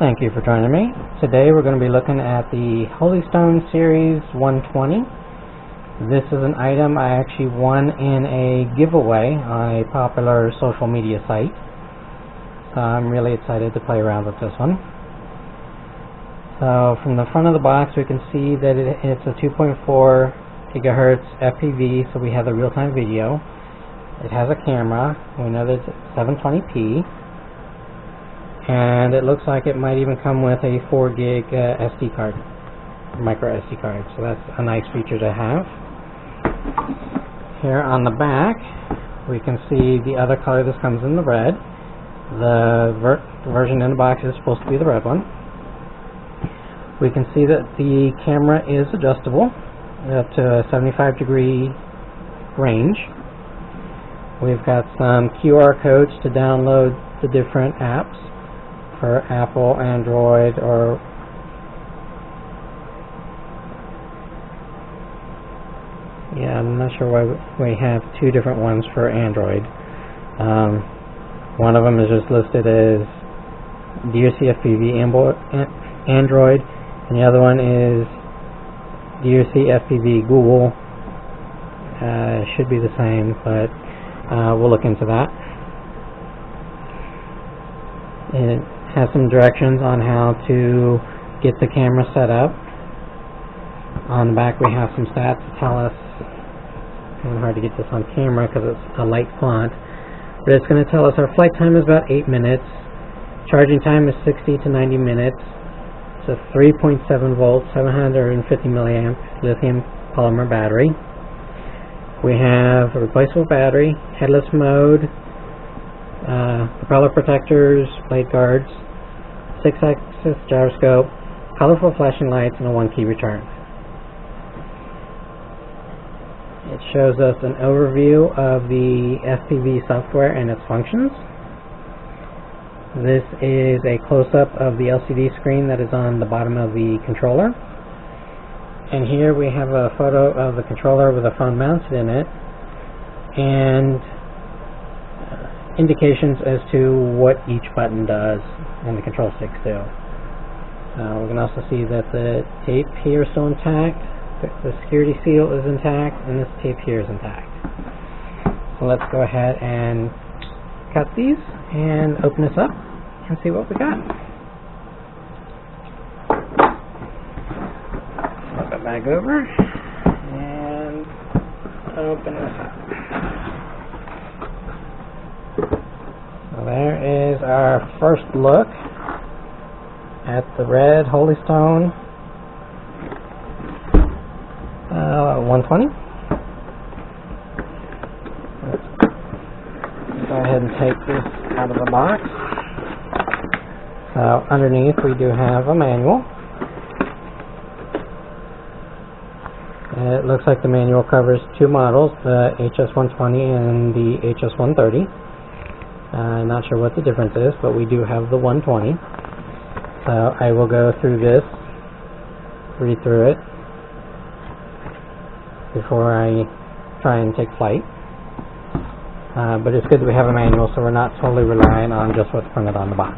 Thank you for joining me. Today we're going to be looking at the Holystone Series 120. This is an item I actually won in a giveaway on a popular social media site. So I'm really excited to play around with this one. So from the front of the box we can see that it's a 2.4 gigahertz FPV, so we have the real-time video. It has a camera. We know that it's 720p. And it looks like it might even come with a 4 gig SD card, micro SD card, so that's a nice feature to have. Here on the back we can see the other color. This comes in the red. The version in the box is supposed to be the red one. We can see that the camera is adjustable up to a 75-degree range. We've got some QR codes to download the different apps for Apple, Android, or I'm not sure why we have two different ones for Android. One of them is just listed as DOC-FPV Android, and the other one is DOC-FPV Google. Should be the same, but we'll look into that. And it has some directions on how to get the camera set up. On the back we have some stats to tell us. It's kind of hard to get this on camera because it's a light font, but it's going to tell us our flight time is about 8 minutes, charging time is 60 to 90 minutes. It's a 3.7 volt 750 milliamp lithium polymer battery. We have a replaceable battery, headless mode, propeller protectors, blade guards, 6-axis gyroscope, colorful flashing lights, and a 1-key return. It shows us an overview of the FPV software and its functions. This is a close-up of the LCD screen that is on the bottom of the controller. And here we have a photo of the controller with a phone mounted in it, and indications as to what each button does and the control sticks do. We can also see that the tape here is still intact, the security seal is intact, and this tape here is intact. So let's go ahead and cut these and open this up and see what we got. Flip it back over and open this up. So there is our first look at the red Holystone 120. Let's go ahead and take this out of the box. So underneath we do have a manual. It looks like the manual covers two models, the HS120 and the HS130. I'm not sure what the difference is, but we do have the 120. So I will go through this, read through it, before I try and take flight. But it's good that we have a manual, so we're not totally relying on just what's printed on the box.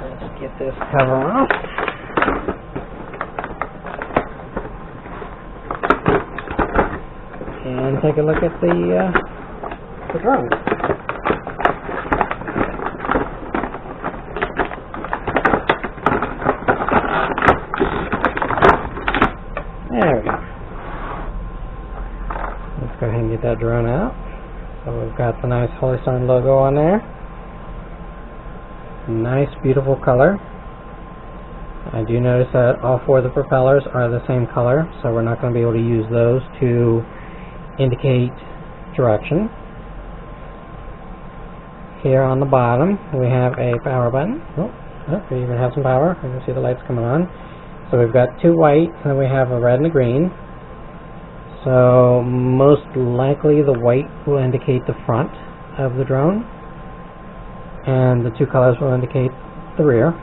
Let's get this cover off. And take a look at the drone. There we go. Let's go ahead and get that drone out. So we've got the nice Holystone logo on there. Nice, beautiful color. I do notice that all four of the propellers are the same color, so we're not going to be able to use those to indicate direction. Here on the bottom we have a power button. We even have some power. You can see the lights coming on. So we've got two white, and then we have a red and a green. So most likely the white will indicate the front of the drone, and the two colors will indicate the rear.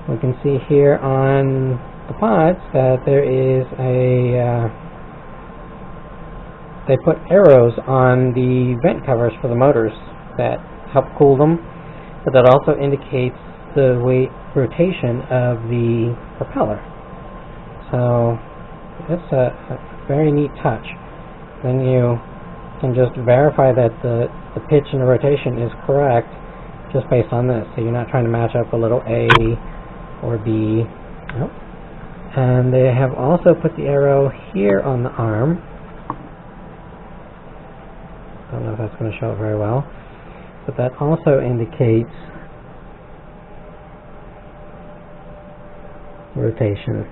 We can see here on the pods that there is they put arrows on the vent covers for the motors that help cool them, but that also indicates the rotation of the propeller. So it's a very neat touch. Then you can just verify that the pitch and the rotation is correct just based on this. So you're not trying to match up a little A or B. Nope. And they have also put the arrow here on the arm. I don't know if that's going to show it very well, but that also indicates rotation.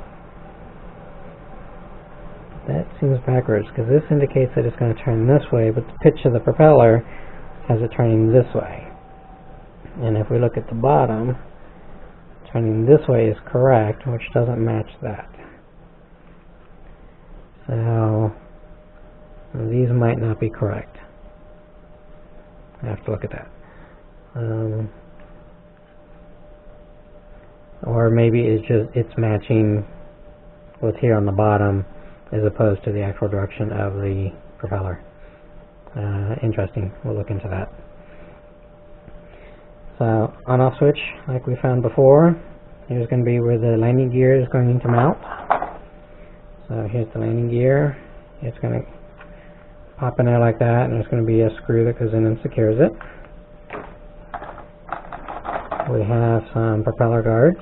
That seems backwards because this indicates that it's going to turn this way, but the pitch of the propeller has it turning this way. And if we look at the bottom, turning this way is correct, which doesn't match that. So these might not be correct. I have to look at that. Or maybe it's matching what's here on the bottom as opposed to the actual direction of the propeller. Interesting. We'll look into that. So on-off switch, like we found before, here's going to be where the landing gear is going to mount. So here's the landing gear. It's going to pop in there like that, and there's going to be a screw that goes in and secures it. We have some propeller guards.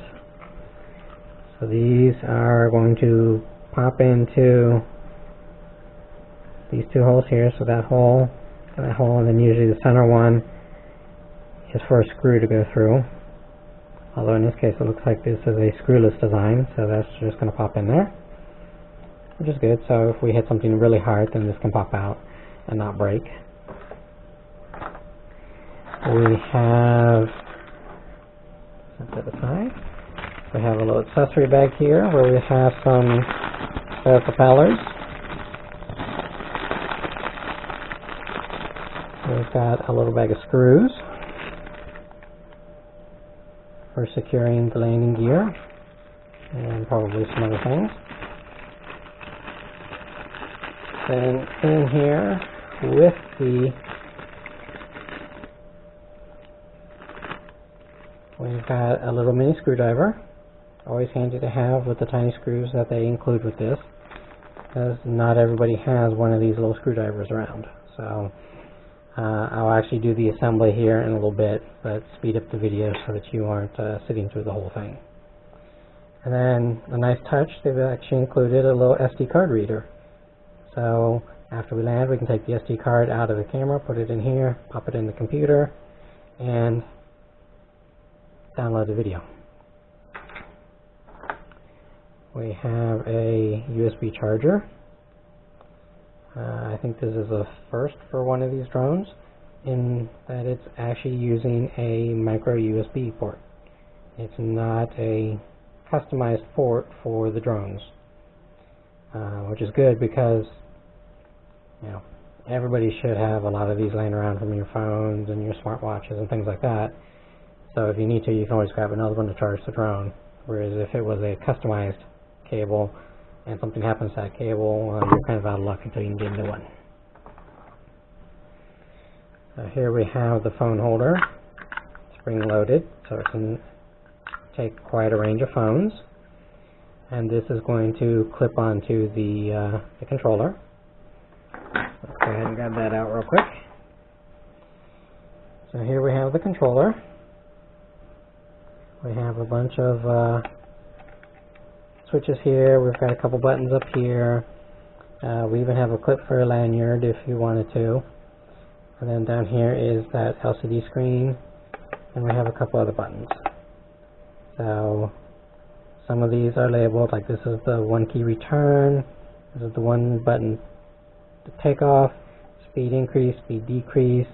So these are going to pop into these two holes here, so that hole and that hole, and then usually the center one is for a screw to go through. Although in this case it looks like this is a screwless design, so that's just going to pop in there, which is good. So if we hit something really hard, then this can pop out and not break. We have, set that aside. We have a little accessory bag here where we have some spare propellers. We've got a little bag of screws for securing the landing gear and probably some other things. Then in here with we've got a little mini screwdriver. Always handy to have with the tiny screws that they include with this, because not everybody has one of these little screwdrivers around. So I'll actually do the assembly here in a little bit, but speed up the video so that you aren't sitting through the whole thing. And then a nice touch, they've actually included a little SD card reader. So after we land, we can take the SD card out of the camera, put it in here, pop it in the computer, and download the video. We have a USB charger. I think this is a first for one of these drones, in that it's actually using a micro USB port. It's not a customized port for the drones, which is good because, you know, everybody should have a lot of these laying around from your phones and your smartwatches and things like that. So if you need to, you can always grab another one to charge the drone. Whereas if it was a customized cable and something happens to that cable, you're kind of out of luck until you can get a new one. Here we have the phone holder, spring loaded, so it can take quite a range of phones. And this is going to clip onto the controller. Let's go ahead and grab that out real quick. So here we have the controller. We have a bunch of switches here. We've got a couple buttons up here. We even have a clip for a lanyard if you wanted to. And then down here is that LCD screen, and we have a couple other buttons. So some of these are labeled, like this is the one key return, this is the one button to take off, speed increase, speed decrease,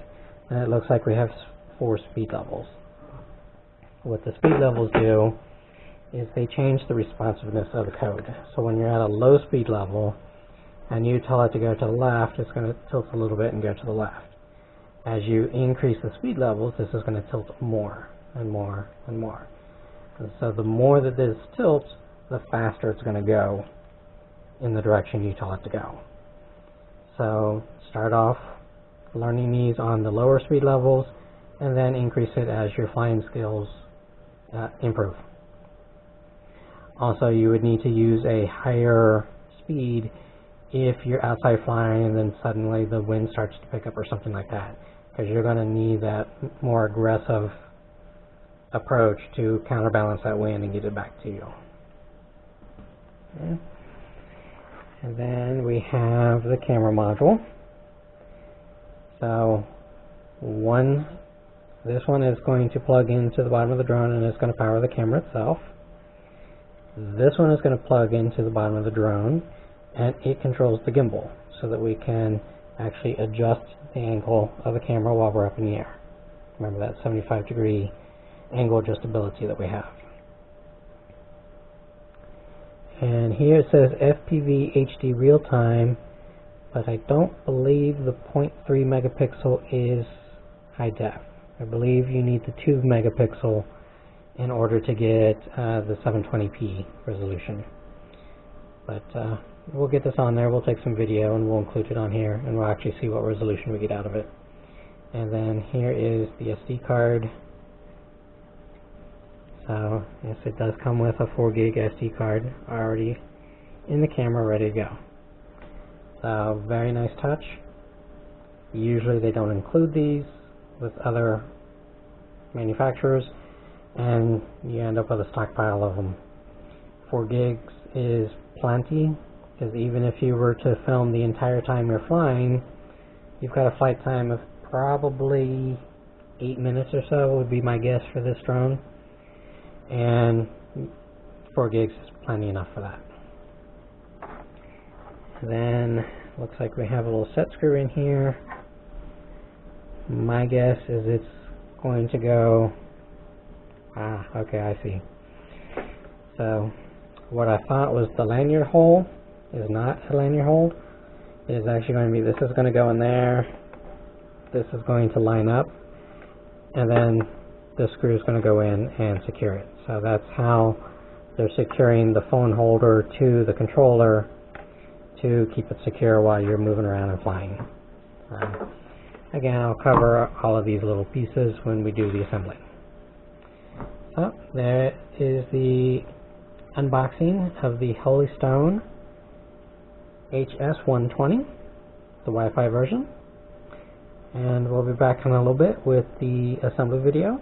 and it looks like we have 4 speed levels. What the speed levels do is they change the responsiveness of the code. So when you're at a low speed level and you tell it to go to the left, it's going to tilt a little bit and go to the left. As you increase the speed levels, this is going to tilt more and more and more. And so the more that this tilts, the faster it's going to go in the direction you tell it to go. So start off learning these on the lower speed levels, and then increase it as your flying skills improve. Also, you would need to use a higher speed if you're outside flying and then suddenly the wind starts to pick up or something like that, because you're going to need that more aggressive approach to counterbalance that wind and get it back to you. Okay. And then we have the camera module. So this one is going to plug into the bottom of the drone and it's going to power the camera itself. This one is going to plug into the bottom of the drone and it controls the gimbal so that we can actually adjust the angle of the camera while we're up in the air. Remember that 75-degree angle adjustability that we have. And here it says FPV HD real time, but I don't believe the 0.3 megapixel is high def. I believe you need the 2 megapixel in order to get the 720p resolution. But we'll get this on there, we'll take some video and we'll include it on here and we'll actually see what resolution we get out of it. And then here is the SD card. So yes, it does come with a 4 gig SD card already in the camera, ready to go. So very nice touch. Usually they don't include these with other manufacturers and you end up with a stockpile of them. 4 gigs is plenty, because even if you were to film the entire time you're flying, you've got a flight time of probably 8 minutes or so would be my guess for this drone, and 4 gigs is plenty enough for that. Then looks like we have a little set screw in here. My guess is it's going to go, okay, I see. So what I thought was the lanyard hole is not a lanyard hole. It is actually going to be, this is going to go in there, this is going to line up, and then the screw is going to go in and secure it. So that's how they're securing the phone holder to the controller to keep it secure while you're moving around and flying. Again, I'll cover all of these little pieces when we do the assembly. So there is the unboxing of the Holy Stone HS120, the Wi-Fi version. And we'll be back in a little bit with the assembly video.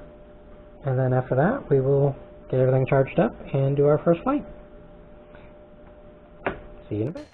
And then after that, we will get everything charged up and do our first flight. See you in a bit.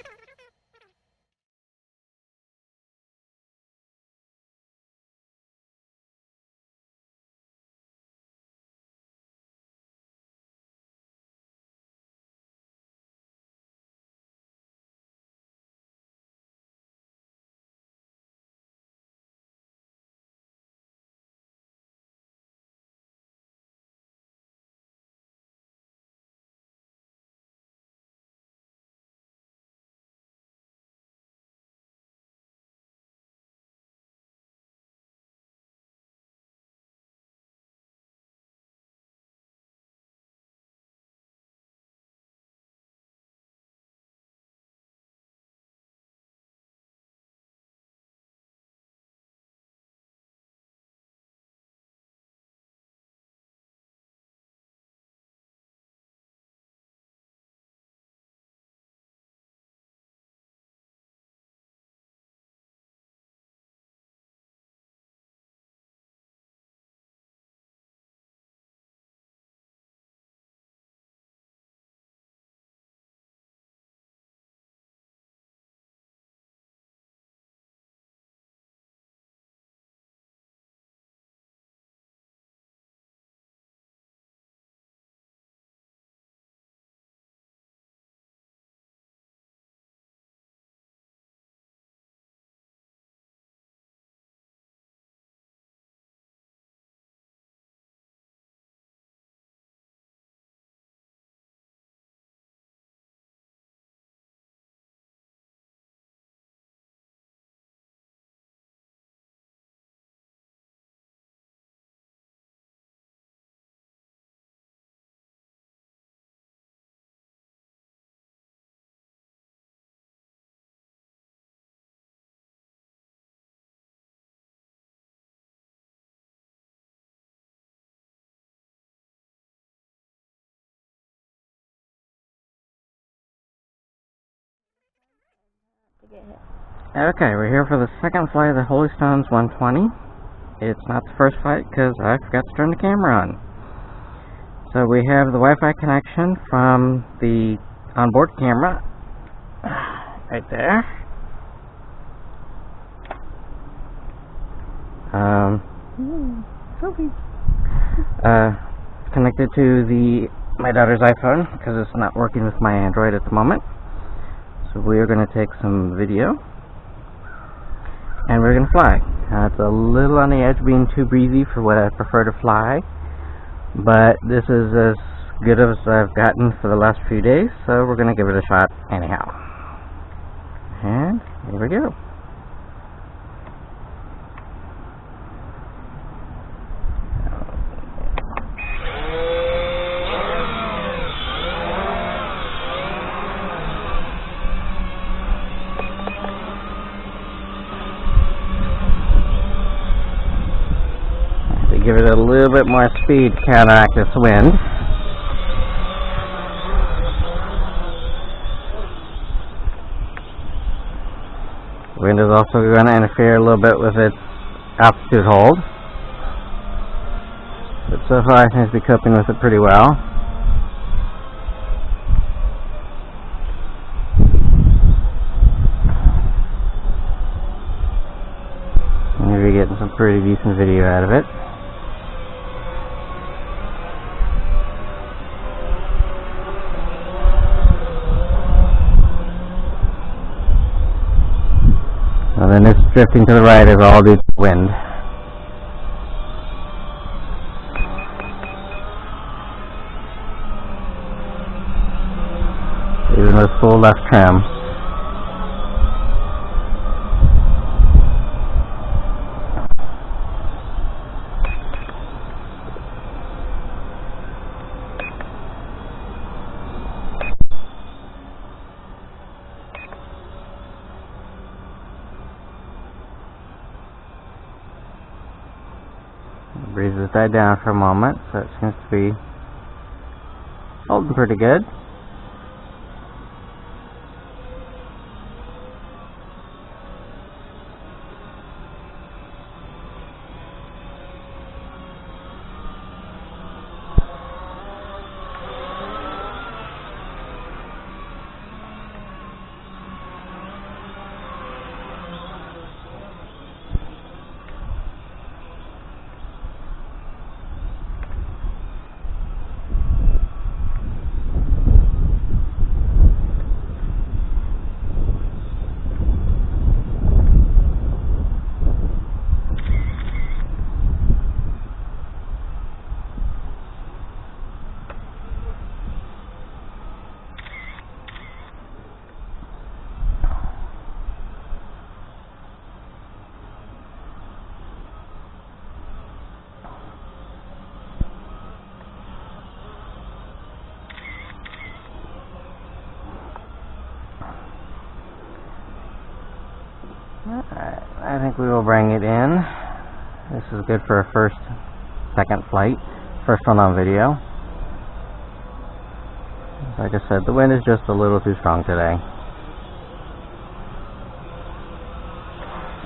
to get hit. Okay, we're here for the second flight of the Holy Stones 120. It's not the first flight because I forgot to turn the camera on. So we have the Wi-Fi connection from the onboard camera right there. Connected to my daughter's iPhone because it's not working with my Android at the moment. So we are going to take some video and we're going to fly. It's a little on the edge being too breezy for what I prefer to fly, but this is as good as I've gotten for the last few days, so we're going to give it a shot anyhow. And here we go. Give it a little bit more speed to counteract this wind. The wind is also going to interfere a little bit with its altitude hold, but so far I seem to be coping with it pretty well. Maybe getting some pretty decent video out of it. And then this drifting to the right is all due to wind. Even with full left trim. The breeze has died down for a moment, so it seems to be holding pretty good. Alright, I think we will bring it in. This is good for a second flight. First one on video. Like I said, the wind is just a little too strong today.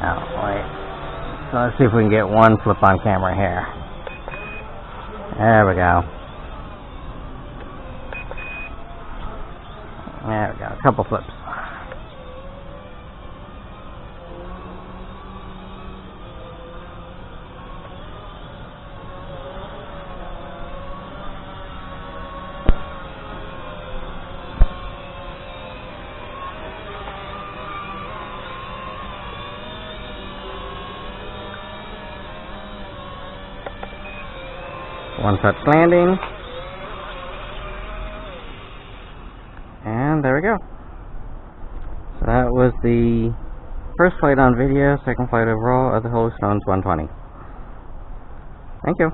Oh, wait. So let's see if we can get one flip on camera here. There we go. There we go. A couple flips. One touch landing, and there we go. So that was the first flight on video, second flight overall of the Holy Stones 120. Thank you.